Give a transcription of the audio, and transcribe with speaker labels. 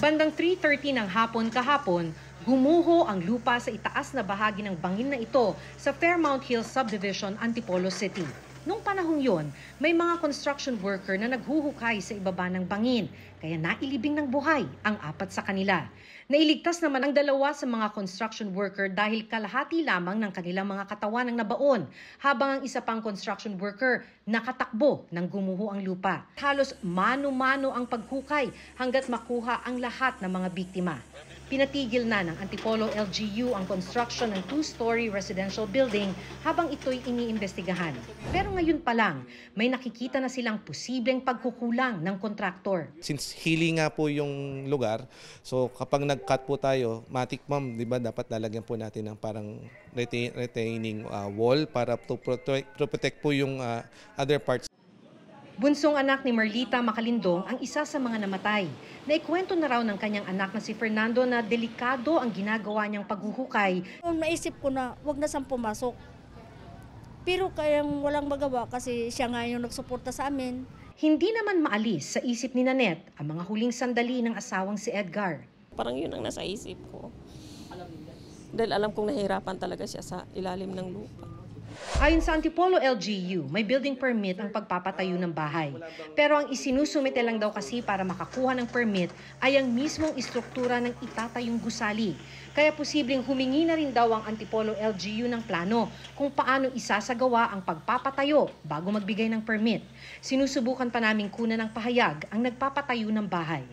Speaker 1: Bandang 3:30 ng hapon kahapon, gumuho ang lupa sa itaas na bahagi ng bangin na ito sa Fairmount Hills Subdivision, Antipolo City. Noong panahong yon, may mga construction worker na naghuhukay sa ibaba ng bangin, kaya nailibing ng buhay ang 4 sa kanila. Nailigtas naman ang 2 sa mga construction worker dahil kalahati lamang ng kanilang mga katawan ang nabaon, habang ang isa pang construction worker nakatakbo nang gumuho ang lupa. Halos mano-mano ang paghukay hanggat makuha ang lahat ng mga biktima. Pinatigil na ng Antipolo LGU ang construction ng 2-story residential building habang ito'y iniimbestigahan. Pero ngayon pa lang, may nakikita na silang posibleng pagkukulang ng kontraktor.
Speaker 2: Since hilly nga po yung lugar, so kapag nag-cut po tayo, matik ma'am, di ba dapat lalagyan po natin ng parang retaining wall para to protect po yung other parts.
Speaker 1: Bunsong anak ni Marlita Macalindong ang isa sa mga namatay. Naikwento na raw ng kanyang anak na si Fernando na delikado ang ginagawa niyang paghuhukay.
Speaker 3: Naisip ko na wag na siyang pumasok. Pero kayang walang magawa kasi siya nga yung nagsuporta sa amin.
Speaker 1: Hindi naman maalis sa isip ni Nanette ang mga huling sandali ng asawang si Edgar.
Speaker 4: Parang yun ang nasa isip ko. Dahil alam kong nahihirapan talaga siya sa ilalim ng lupa.
Speaker 1: Ayon sa Antipolo LGU, may building permit ang pagpapatayo ng bahay. Pero ang isinusumite lang daw kasi para makakuha ng permit ay ang mismong istruktura ng itatayong gusali. Kaya posibleng humingi na rin daw ang Antipolo LGU ng plano kung paano isasagawa ang pagpapatayo bago magbigay ng permit. Sinusubukan pa naming kunan ng pahayag ang nagpapatayo ng bahay.